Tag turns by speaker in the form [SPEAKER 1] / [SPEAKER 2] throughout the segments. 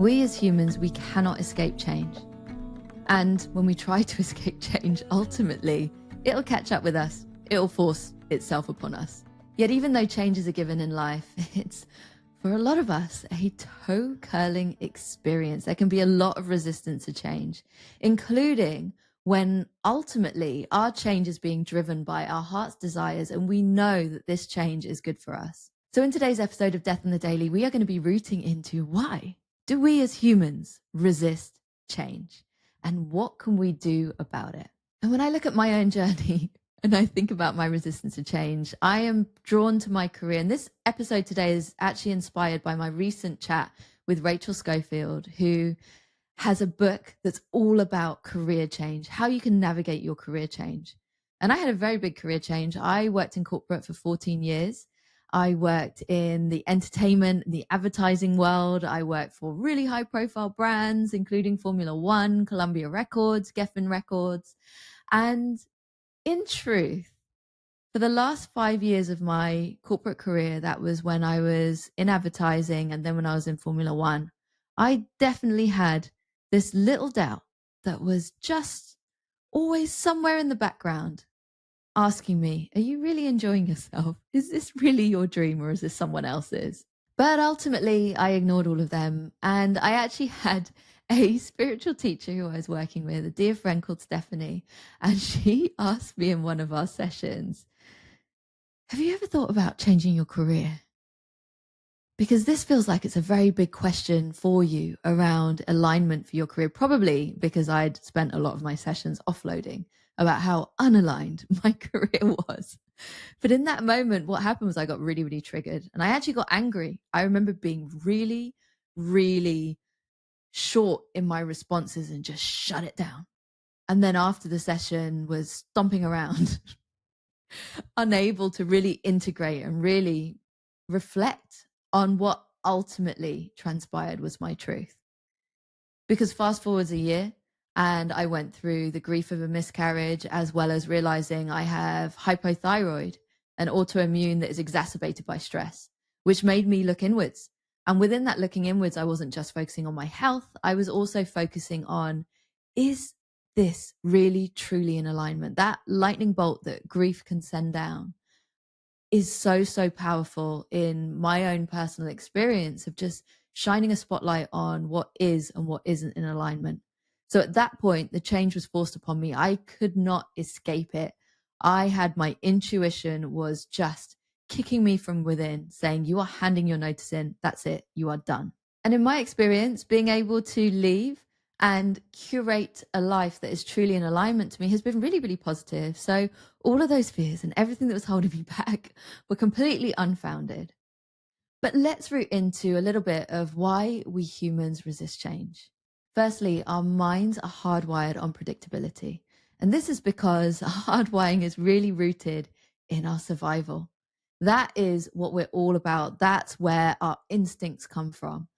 [SPEAKER 1] We as humans, we cannot escape change. And when we try to escape change, ultimately, it'll catch up with us. It'll force itself upon us. Yet even though change is a given in life, it's, for a lot of us, a toe-curling experience. There can be a lot of resistance to change, including when ultimately our change is being driven by our heart's desires and we know that this change is good for us. So in today's episode of Death on the Daily, we are going to be rooting into why do we as humans resist change and what can we do about it? And when I look at my own journey and I think about my resistance to change, I am drawn to my career. And this episode today is actually inspired by my recent chat with Rachel Schofield, who has a book that's all about career change, how you can navigate your career change. And I had a very big career change. I worked in corporate for 14 years. I worked in the entertainment, the advertising world. I worked for really high profile brands, including Formula One, Columbia Records, Geffen Records. And in truth, for the last 5 years of my corporate career, that was when I was in advertising and then when I was in Formula One, I definitely had this little doubt that was just always somewhere in the background asking me, are you really enjoying yourself? Is this really your dream or is this someone else's? But ultimately, I ignored all of them. And I actually had a spiritual teacher who I was working with, a dear friend called Stephanie. And she asked me in one of our sessions, have you ever thought about changing your career? Because this feels like it's a very big question for you around alignment for your career, probably because I'd spent a lot of my sessions offloading about how unaligned my career was. But in that moment, what happened was I got really, really triggered and I actually got angry. I remember being really, really short in my responses and just shut it down. And then after the session was stomping around, unable to really integrate and really reflect on what ultimately transpired was my truth. Because fast forwards a year and I went through the grief of a miscarriage, as well as realizing I have hypothyroid, an autoimmune that is exacerbated by stress, which made me look inwards. And within that looking inwards, I wasn't just focusing on my health. I was also focusing on, is this really truly in alignment? That lightning bolt that grief can send down is so, so powerful in my own personal experience of just shining a spotlight on what is and what isn't in alignment. So at that point, the change was forced upon me. I could not escape it. I had my intuition was just kicking me from within, saying, you are handing your notice in. That's it. You are done. And in my experience, being able to leave and curate a life that is truly in alignment to me has been really, really positive. So all of those fears and everything that was holding me back were completely unfounded. But let's root into a little bit of why we humans resist change. Firstly, our minds are hardwired on predictability. And this is because hardwiring is really rooted in our survival. That is what we're all about. That's where our instincts come from.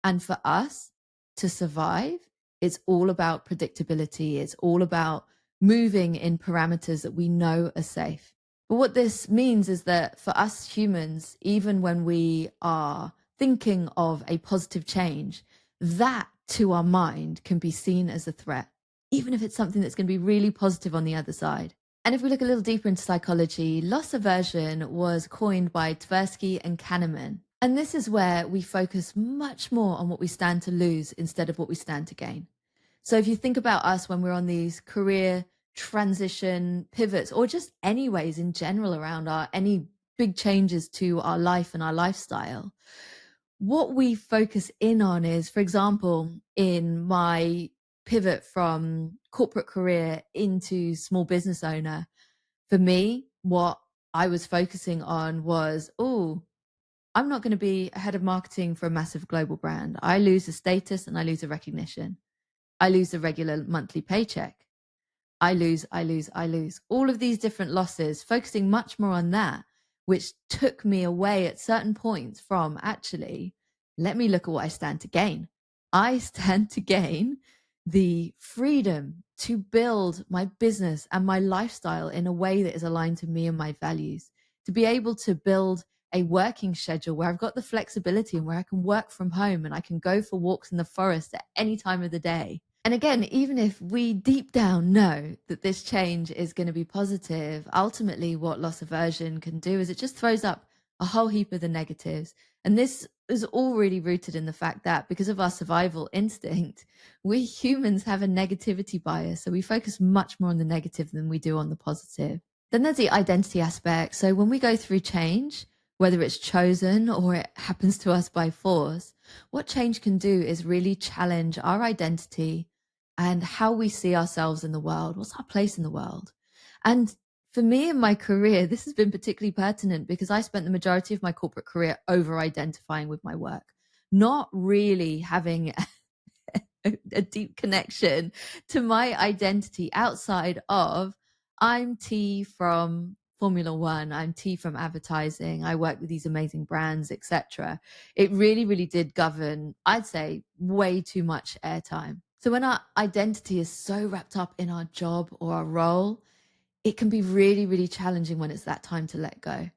[SPEAKER 1] And for us to survive, it's all about predictability. It's all about moving in parameters that we know are safe. But what this means is that for us humans, even when we are thinking of a positive change, that to our mind can be seen as a threat, even if it's something that's going to be really positive on the other side. And if we look a little deeper into psychology, loss aversion was coined by Tversky and Kahneman. And this is where we focus much more on what we stand to lose instead of what we stand to gain. So if you think about us when we're on these career transition pivots, or just anyways in general around any big changes to our life and our lifestyle, what we focus in on is, for example, in my pivot from corporate career into small business owner, for me, what I was focusing on was, I'm not going to be a head of marketing for a massive global brand. I lose the status and I lose the recognition. I lose the regular monthly paycheck. I lose. All of these different losses, focusing much more on that, which took me away at certain points from actually, let me look at what I stand to gain. I stand to gain the freedom to build my business and my lifestyle in a way that is aligned to me and my values, to be able to build a working schedule where I've got the flexibility and where I can work from home and I can go for walks in the forest at any time of the day. And again, even if we deep down know that this change is going to be positive, ultimately what loss aversion can do is it just throws up a whole heap of the negatives. And this is all really rooted in the fact that because of our survival instinct, we humans have a negativity bias. So we focus much more on the negative than we do on the positive. Then there's the identity aspect. So when we go through change, whether it's chosen or it happens to us by force, what change can do is really challenge our identity and how we see ourselves in the world. What's our place in the world? And for me in my career, this has been particularly pertinent because I spent the majority of my corporate career over identifying with my work, not really having a deep connection to my identity outside of I'm T from Formula One, I'm T from advertising, I work with these amazing brands, etc. It really, really did govern, I'd say, way too much airtime. So when our identity is so wrapped up in our job or our role, it can be really, really challenging when it's that time to let go.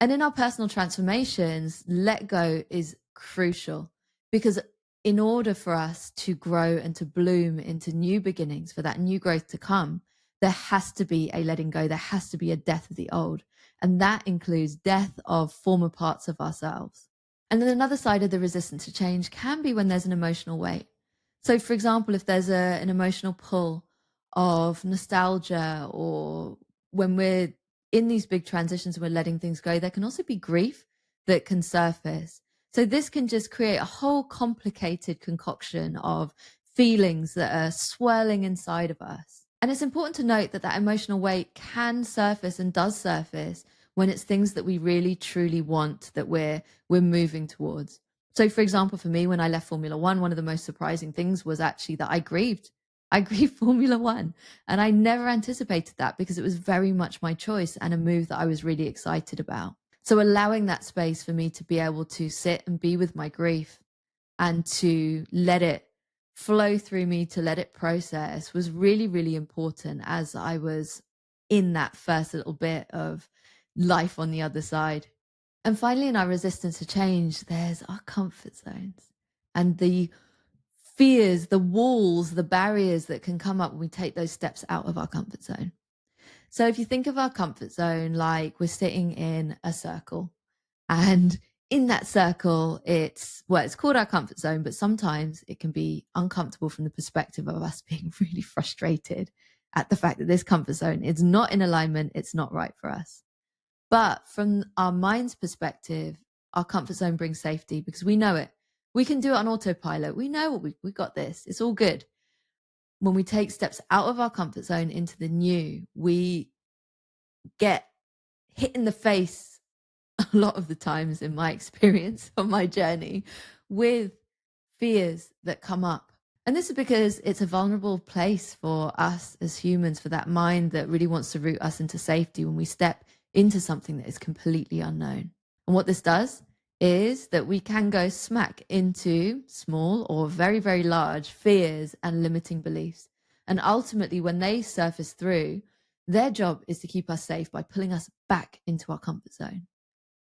[SPEAKER 1] And in our personal transformations, let go is crucial because in order for us to grow and to bloom into new beginnings, for that new growth to come, there has to be a letting go. There has to be a death of the old. And that includes death of former parts of ourselves. And then another side of the resistance to change can be when there's an emotional weight. So for example, if there's an emotional pull of nostalgia, or when we're in these big transitions and we're letting things go, there can also be grief that can surface. So this can just create a whole complicated concoction of feelings that are swirling inside of us. And it's important to note that that emotional weight can surface and does surface when it's things that we really truly want, that we're moving towards. So for example, for me, when I left Formula One, one of the most surprising things was actually that I grieved Formula One. And I never anticipated that because it was very much my choice and a move that I was really excited about. So allowing that space for me to be able to sit and be with my grief and to let it flow through me, to let it process, was really, really important as I was in that first little bit of life on the other side. And finally, in our resistance to change, there's our comfort zones and the fears, the walls, the barriers that can come up when we take those steps out of our comfort zone. So if you think of our comfort zone like we're sitting in a circle, and in that circle, it's called our comfort zone, but sometimes it can be uncomfortable from the perspective of us being really frustrated at the fact that this comfort zone is not in alignment, it's not right for us. But from our mind's perspective, our comfort zone brings safety because we know it. We can do it on autopilot. We know we got this. It's all good. When we take steps out of our comfort zone into the new, we get hit in the face a lot of the times, in my experience on my journey, with fears that come up. And this is because it's a vulnerable place for us as humans, for that mind that really wants to root us into safety when we step into something that is completely unknown. And what this does is that we can go smack into small or very, very large fears and limiting beliefs. And ultimately, when they surface through, their job is to keep us safe by pulling us back into our comfort zone.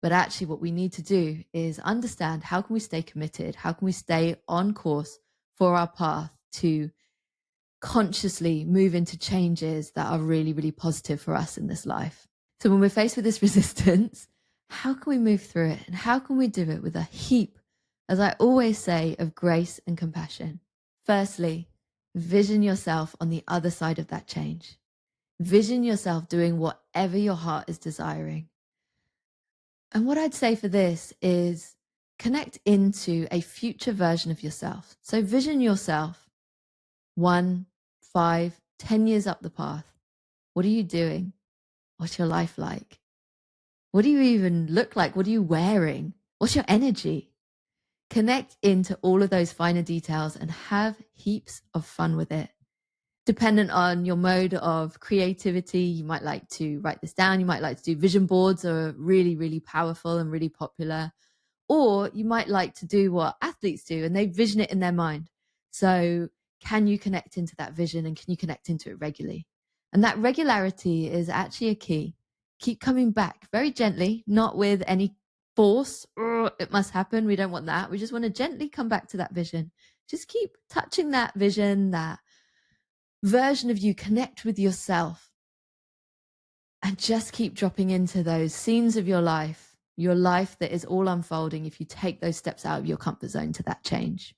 [SPEAKER 1] But actually, what we need to do is understand, how can we stay committed? How can we stay on course for our path to consciously move into changes that are really, really positive for us in this life? So when we're faced with this resistance, how can we move through it? And how can we do it with a heap, as I always say, of grace and compassion? Firstly, vision yourself on the other side of that change. Vision yourself doing whatever your heart is desiring. And what I'd say for this is connect into a future version of yourself. So vision yourself 1, 5, 10 years up the path. What are you doing? What's your life like? What do you even look like? What are you wearing? What's your energy? Connect into all of those finer details and have heaps of fun with it. Dependent on your mode of creativity, you might like to write this down. You might like to do vision boards, are really, really powerful and really popular. Or you might like to do what athletes do and they vision it in their mind. So can you connect into that vision and can you connect into it regularly? And that regularity is actually a key. Keep coming back very gently, not with any force, it must happen. We don't want that. We just want to gently come back to that vision. Just keep touching that vision, that version of you, connect with yourself, and just keep dropping into those scenes of your life that is all unfolding if you take those steps out of your comfort zone to that change.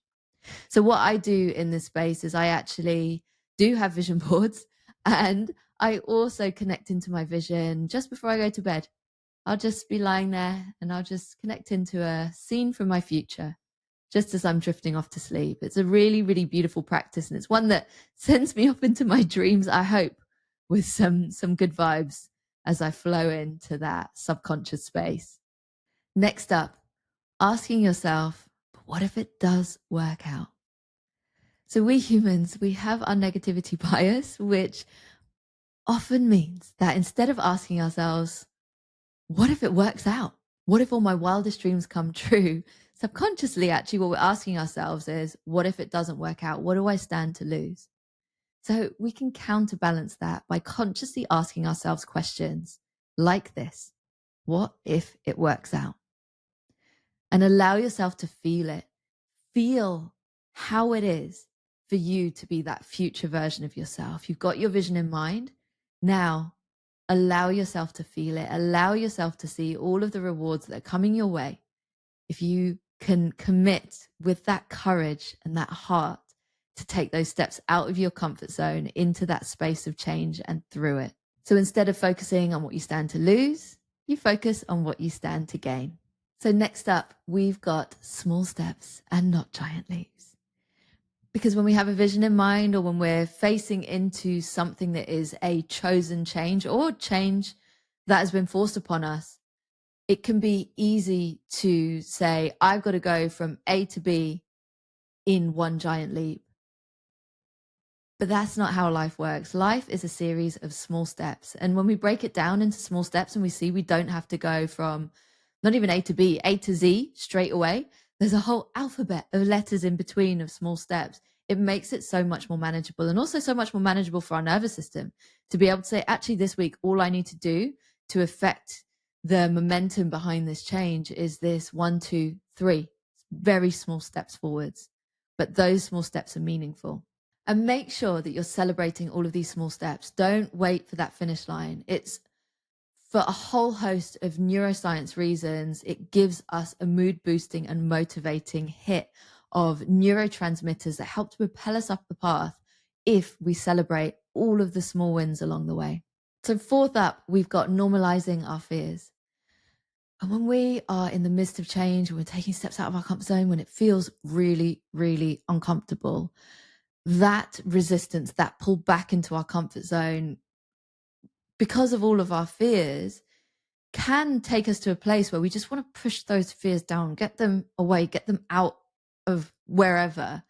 [SPEAKER 1] So what I do in this space is I actually do have vision boards, and I also connect into my vision just before I go to bed. I'll just be lying there and I'll just connect into a scene from my future just as I'm drifting off to sleep. It's a really, really beautiful practice, and it's one that sends me off into my dreams, I hope, with some good vibes as I flow into that subconscious space. Next up, asking yourself, but what if it does work out? So we humans, we have our negativity bias, which often means that instead of asking ourselves, what if it works out? What if all my wildest dreams come true? Subconsciously, actually, what we're asking ourselves is, what if it doesn't work out? What do I stand to lose? So we can counterbalance that by consciously asking ourselves questions like this: what if it works out? And allow yourself to feel it. Feel how it is for you to be that future version of yourself. You've got your vision in mind. Now, allow yourself to feel it. Allow yourself to see all of the rewards that are coming your way. If you can commit with that courage and that heart to take those steps out of your comfort zone into that space of change and through it. So instead of focusing on what you stand to lose, you focus on what you stand to gain. So next up, we've got small steps and not giant leaps. Because when we have a vision in mind, or when we're facing into something that is a chosen change or change that has been forced upon us, it can be easy to say, I've got to go from A to B in one giant leap. But that's not how life works. Life is a series of small steps. And when we break it down into small steps and we see we don't have to go from not even A to B, A to Z straight away, there's a whole alphabet of letters in between of small steps. It makes it so much more manageable, and also so much more manageable for our nervous system to be able to say, actually, this week, all I need to do to affect the momentum behind this change is this 1, 2, 3, very small steps forwards. But those small steps are meaningful. And make sure that you're celebrating all of these small steps. Don't wait for that finish line. It's for a whole host of neuroscience reasons. It gives us a mood boosting and motivating hit of neurotransmitters that help to propel us up the path if we celebrate all of the small wins along the way. So fourth up, we've got normalizing our fears. And when we are in the midst of change, when we're taking steps out of our comfort zone, when it feels really, really uncomfortable, that resistance, that pull back into our comfort zone, because of all of our fears, can take us to a place where we just want to push those fears down, get them away, get them out of wherever.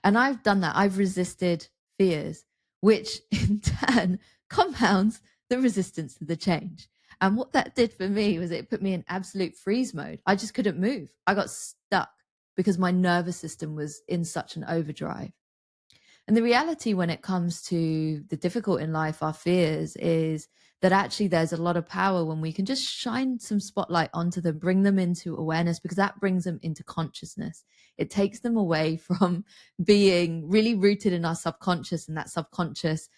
[SPEAKER 1] And I've done that. I've resisted fears, which in turn compounds the resistance to the change. And what that did for me was it put me in absolute freeze mode. I just couldn't move. I got stuck because my nervous system was in such an overdrive. And the reality when it comes to the difficult in life, our fears, is that actually there's a lot of power when we can just shine some spotlight onto them, bring them into awareness, because that brings them into consciousness. It takes them away from being really rooted in our subconscious and that subconscious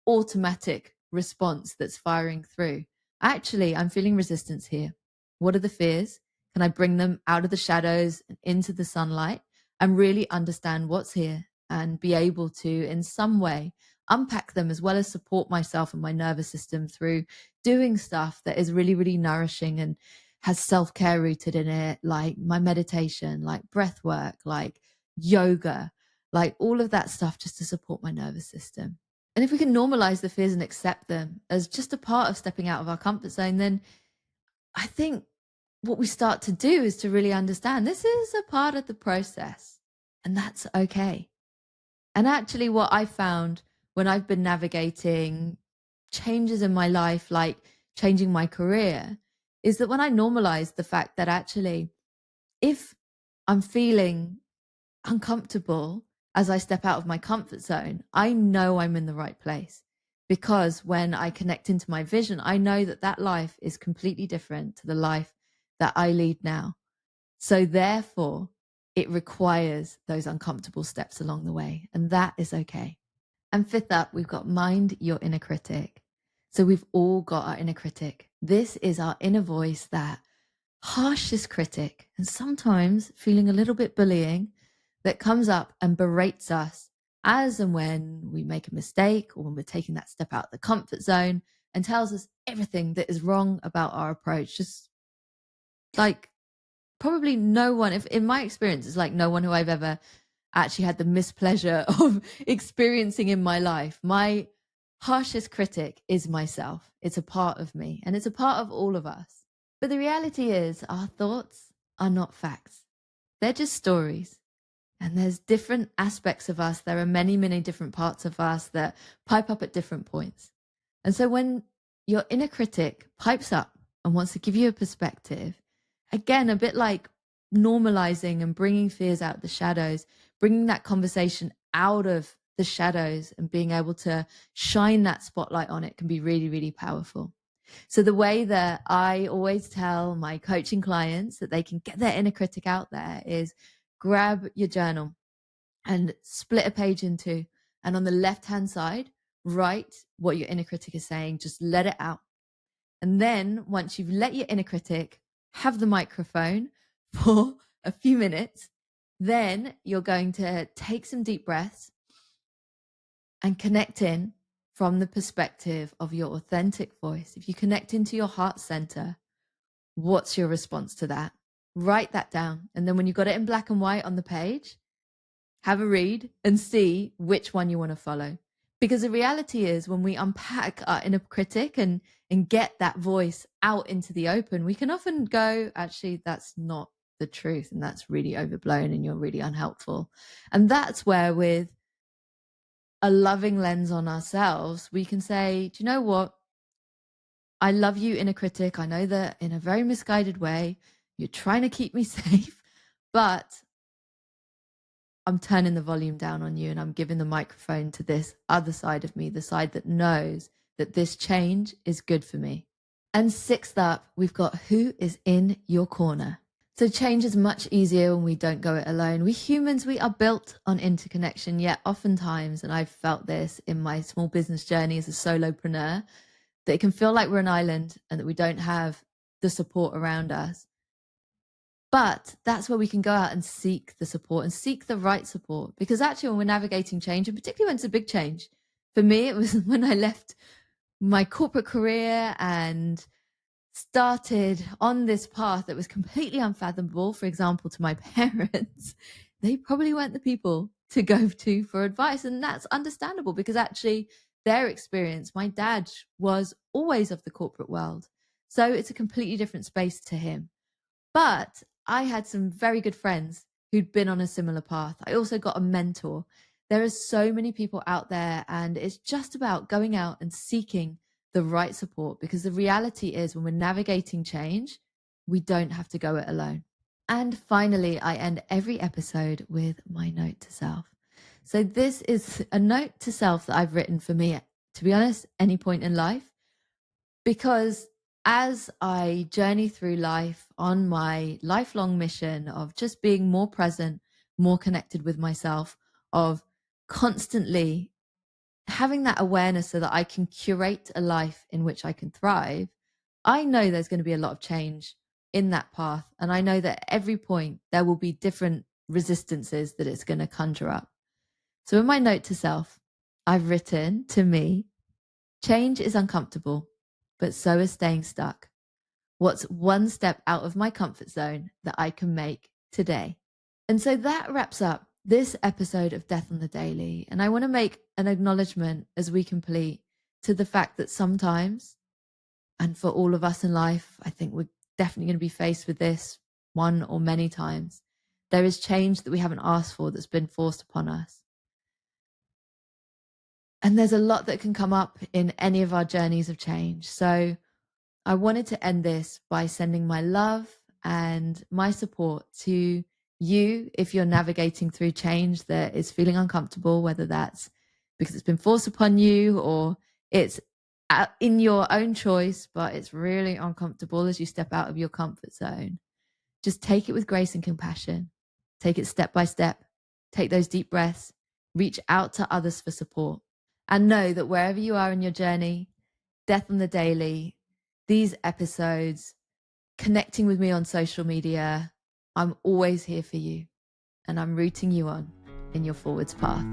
[SPEAKER 1] automatic response that's firing through. Actually, I'm feeling resistance here. What are the fears? Can I bring them out of the shadows and into the sunlight and really understand what's here and be able to, in some way, unpack them, as well as support myself and my nervous system through doing stuff that is really, really nourishing and has self-care rooted in it, like my meditation, like breath work, like yoga, like all of that stuff, just to support my nervous system. And if we can normalize the fears and accept them as just a part of stepping out of our comfort zone, then I think what we start to do is to really understand this is a part of the process, and that's okay. And actually, what I found when I've been navigating changes in my life, like changing my career, is that when I normalize the fact that actually, if I'm feeling uncomfortable as I step out of my comfort zone, I know I'm in the right place. Because when I connect into my vision, I know that that life is completely different to the life that I lead now. So therefore, it requires those uncomfortable steps along the way, and that is okay. And fifth up, we've got mind your inner critic. So we've all got our inner critic. This is our inner voice, that harshest critic, and sometimes feeling a little bit bullying, that comes up and berates us as and when we make a mistake or when we're taking that step out of the comfort zone, and tells us everything that is wrong about our approach. Just like probably no one, if in my experience, it's like no one who I've ever actually had the mispleasure of experiencing in my life. My harshest critic is myself. It's a part of me, and it's a part of all of us. But the reality is, our thoughts are not facts. They're just stories. And there's different aspects of us. There are many, many different parts of us that pipe up at different points. And so when your inner critic pipes up and wants to give you a perspective, again, a bit like normalizing and bringing fears out of the shadows, bringing that conversation out of the shadows and being able to shine that spotlight on it can be really, really powerful. So the way that I always tell my coaching clients that they can get their inner critic out there is grab your journal and split a page in two. And on the left-hand side, write what your inner critic is saying. Just let it out. And then once you've let your inner critic have the microphone for a few minutes, then you're going to take some deep breaths and connect in from the perspective of your authentic voice. If you connect into your heart center, what's your response to that? Write that down. And then when you've got it in black and white on the page, have a read and see which one you want to follow. Because the reality is, when we unpack our inner critic and get that voice out into the open, we can often go, actually, that's not the truth, and that's really overblown, and you're really unhelpful. And that's where, with a loving lens on ourselves, we can say, do you know what? I love you, inner critic. I know that in a very misguided way, you're trying to keep me safe, but I'm turning the volume down on you, and I'm giving the microphone to this other side of me, the side that knows that this change is good for me. And sixth up, we've got who is in your corner. So change is much easier when we don't go it alone. We humans, we are built on interconnection, yet oftentimes, and I've felt this in my small business journey as a solopreneur, that it can feel like we're an island and that we don't have the support around us. But that's where we can go out and seek the support and seek the right support. Because actually, when we're navigating change, and particularly when it's a big change, for me, it was when I left my corporate career and started on this path that was completely unfathomable, for example, to my parents. They probably weren't the people to go to for advice. And that's understandable, because actually their experience, my dad was always of the corporate world. So it's a completely different space to him. But I had some very good friends who'd been on a similar path. I also got a mentor. There are so many people out there, and it's just about going out and seeking the right support, because the reality is, when we're navigating change, we don't have to go it alone. And finally, I end every episode with my note to self. So this is a note to self that I've written for me, to be honest, any point in life, because as I journey through life on my lifelong mission of just being more present, more connected with myself, of constantly having that awareness so that I can curate a life in which I can thrive, I know there's going to be a lot of change in that path. And I know that at every point there will be different resistances that it's going to conjure up. So in my note to self, I've written to me, change is uncomfortable, but so is staying stuck. What's one step out of my comfort zone that I can make today? And so that wraps up this episode of Death on the Daily. And I want to make an acknowledgement as we complete to the fact that sometimes, and for all of us in life, I think we're definitely going to be faced with this one or many times, there is change that we haven't asked for that's been forced upon us. And there's a lot that can come up in any of our journeys of change. So I wanted to end this by sending my love and my support to you if you're navigating through change that is feeling uncomfortable, whether that's because it's been forced upon you or it's in your own choice, but it's really uncomfortable as you step out of your comfort zone. Just take it with grace and compassion. Take it step by step. Take those deep breaths. Reach out to others for support. And know that wherever you are in your journey, Death on the Daily, these episodes, connecting with me on social media, I'm always here for you. And I'm rooting you on in your forwards path.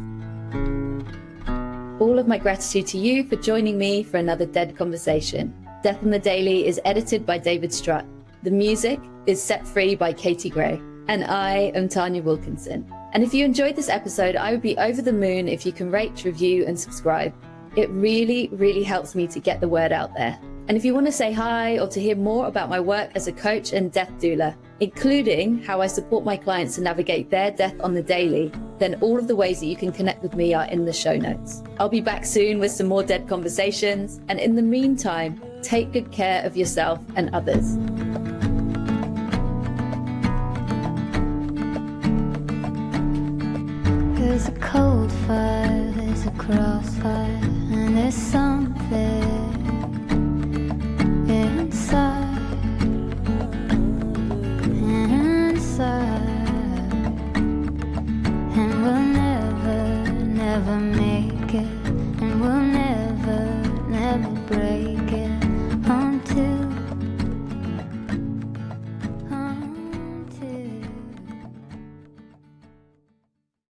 [SPEAKER 1] All of my gratitude to you for joining me for another Dead Conversation. Death on the Daily is edited by David Strutt. The music is Set Free by Katie Gray. And I am Tanya Wilkinson. And if you enjoyed this episode, I would be over the moon if you can rate, review, and subscribe. It really, really helps me to get the word out there. And if you want to say hi or to hear more about my work as a coach and death doula, including how I support my clients to navigate their death on the daily, then all of the ways that you can connect with me are in the show notes. I'll be back soon with some more Dead Conversations. And in the meantime, take good care of yourself and others.
[SPEAKER 2] There's a cold fire, there's a crossfire, and there's something